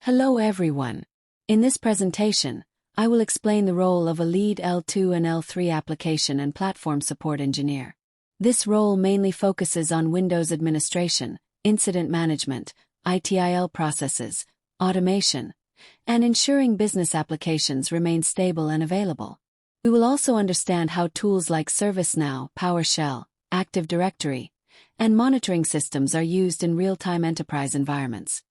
Hello everyone. In this presentation, I will explain the role of a lead L2 and L3 application and platform support engineer. This role mainly focuses on Windows administration, incident management, ITIL processes, automation, and ensuring business applications remain stable and available. We will also understand how tools like ServiceNow, PowerShell, Active Directory, and monitoring systems are used in real-time enterprise environments.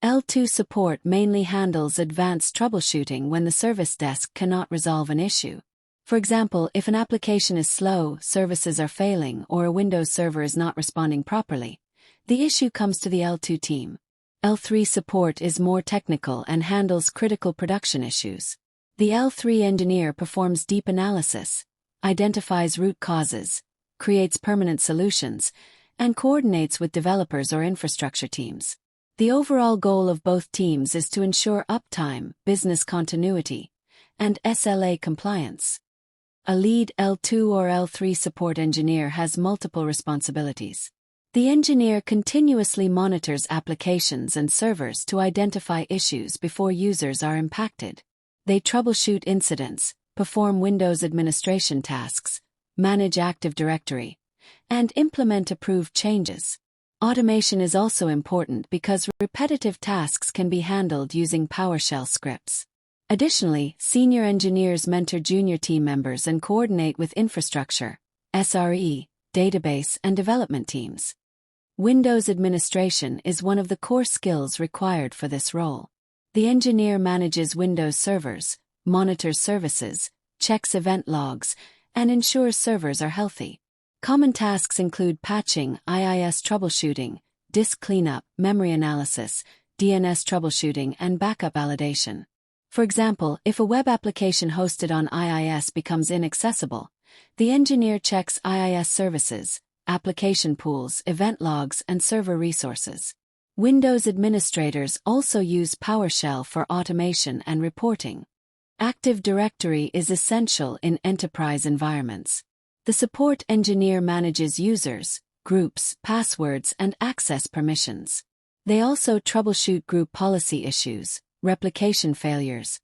L2 support mainly handles advanced troubleshooting when the service desk cannot resolve an issue. For example, if an application is slow, services are failing, or a Windows server is not responding properly, the issue comes to the L2 team. L3 support is more technical and handles critical production issues. The L3 engineer performs deep analysis, identifies root causes, creates permanent solutions, and coordinates with developers or infrastructure teams. The overall goal of both teams is to ensure uptime, business continuity, and SLA compliance. A lead L2 or L3 support engineer has multiple responsibilities. The engineer continuously monitors applications and servers to identify issues before users are impacted. They troubleshoot incidents, perform Windows administration tasks, manage Active Directory, and implement approved changes. Automation is also important because repetitive tasks can be handled using PowerShell scripts. Additionally, senior engineers mentor junior team members and coordinate with infrastructure, SRE, database, and development teams. Windows administration is one of the core skills required for this role. The engineer manages Windows servers, monitors services, checks event logs, and ensures servers are healthy. Common tasks include patching, IIS troubleshooting, disk cleanup, memory analysis, DNS troubleshooting, and backup validation. For example, if a web application hosted on IIS becomes inaccessible, the engineer checks IIS services, application pools, event logs, and server resources. Windows administrators also use PowerShell for automation and reporting. Active Directory is essential in enterprise environments. The support engineer manages users, groups, passwords, and access permissions. They also troubleshoot group policy issues, replication failures,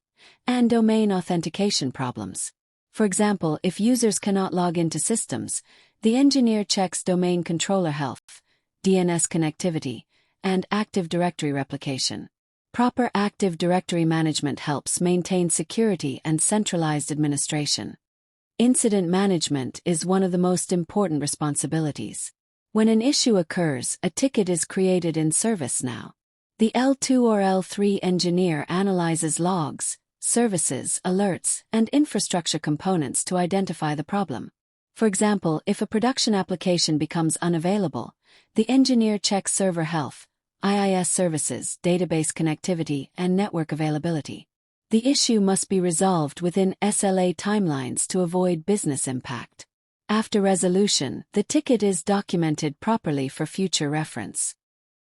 and domain authentication problems. For example, if users cannot log into systems, the engineer checks domain controller health, DNS connectivity, and Active Directory replication. Proper Active Directory management helps maintain security and centralized administration. Incident management is one of the most important responsibilities. When an issue occurs, a ticket is created in ServiceNow. The L2 or L3 engineer analyzes logs, services, alerts, and infrastructure components to identify the problem. For example, if a production application becomes unavailable, the engineer checks server health, IIS services, database connectivity, and network availability. The issue must be resolved within SLA timelines to avoid business impact. After resolution, the ticket is documented properly for future reference.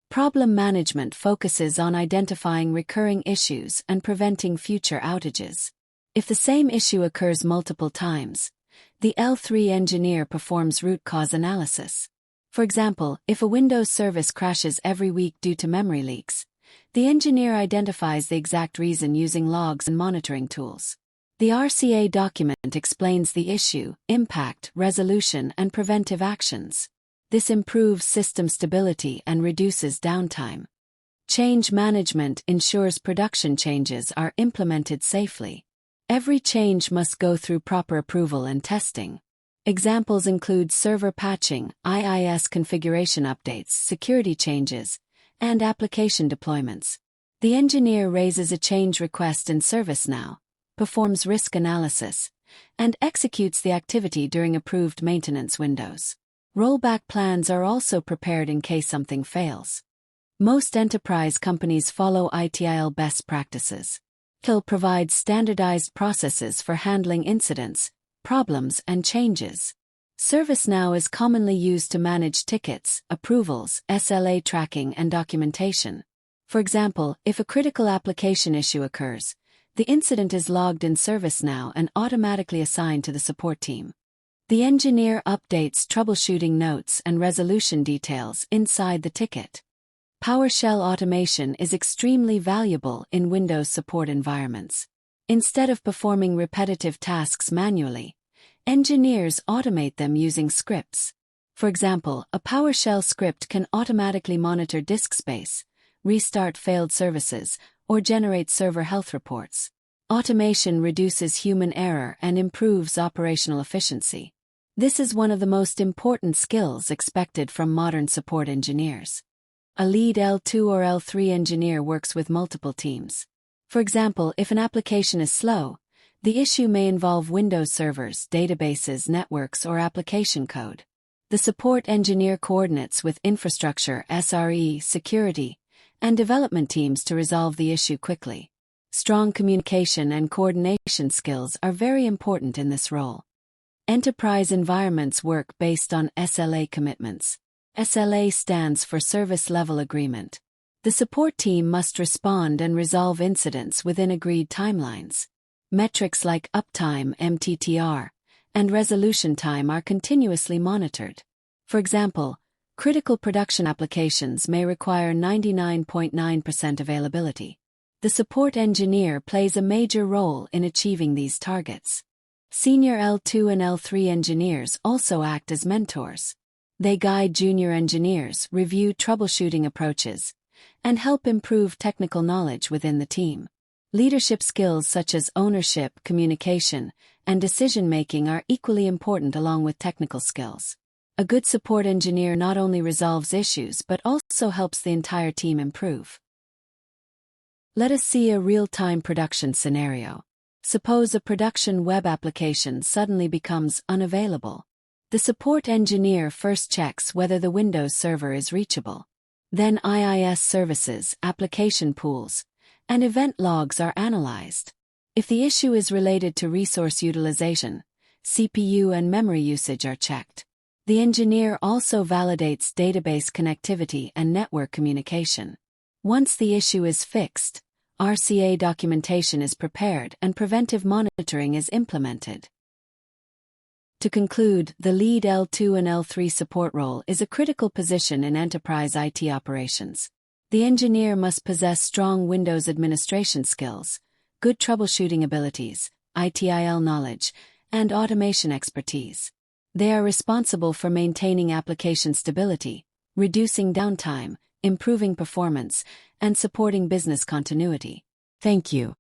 Problem management focuses on identifying recurring issues and preventing future outages. If the same issue occurs multiple times, the L3 engineer performs root cause analysis. For example, if a Windows service crashes every week due to memory leaks, the engineer identifies the exact reason using logs and monitoring tools. The RCA document explains the issue, impact, resolution, and preventive actions. This improves system stability and reduces downtime. Change management ensures production changes are implemented safely. Every change must go through proper approval and testing. Examples include server patching, IIS configuration updates, security changes, and application deployments. The engineer raises a change request in ServiceNow, performs risk analysis, and executes the activity during approved maintenance windows. Rollback plans are also prepared in case something fails. Most enterprise companies follow ITIL best practices. ITIL provides standardized processes for handling incidents, problems, and changes. ServiceNow is commonly used to manage tickets, approvals, SLA tracking, and documentation. For example, if a critical application issue occurs, the incident is logged in ServiceNow and automatically assigned to the support team. The engineer updates troubleshooting notes and resolution details inside the ticket. PowerShell automation is extremely valuable in Windows support environments. Instead of performing repetitive tasks manually, engineers automate them using scripts. For example, a PowerShell script can automatically monitor disk space, restart failed services, or generate server health reports. Automation reduces human error and improves operational efficiency. This is one of the most important skills expected from modern support engineers. A lead L2 or L3 engineer works with multiple teams. For example, if an application is slow, the issue may involve Windows servers, databases, networks, or application code. The support engineer coordinates with infrastructure, SRE, security, and development teams to resolve the issue quickly. Strong communication and coordination skills are very important in this role. Enterprise environments work based on SLA commitments. SLA stands for Service Level Agreement. The support team must respond and resolve incidents within agreed timelines. Metrics like uptime, MTTR, and resolution time are continuously monitored. For example, critical production applications may require 99.9% availability. The support engineer plays a major role in achieving these targets. Senior L2 and L3 engineers also act as mentors. They guide junior engineers, review troubleshooting approaches, and help improve technical knowledge within the team. Leadership skills such as ownership, communication, and decision-making are equally important along with technical skills. A good support engineer not only resolves issues but also helps the entire team improve. Let us see a real-time production scenario. Suppose a production web application suddenly becomes unavailable. The support engineer first checks whether the Windows server is reachable. Then IIS services, application pools, and event logs are analyzed. If the issue is related to resource utilization, CPU and memory usage are checked. The engineer also validates database connectivity and network communication. Once the issue is fixed, RCA documentation is prepared and preventive monitoring is implemented. To conclude, the lead L2 and L3 support role is a critical position in enterprise IT operations. The engineer must possess strong Windows administration skills, good troubleshooting abilities, ITIL knowledge, and automation expertise. They are responsible for maintaining application stability, reducing downtime, improving performance, and supporting business continuity. Thank you.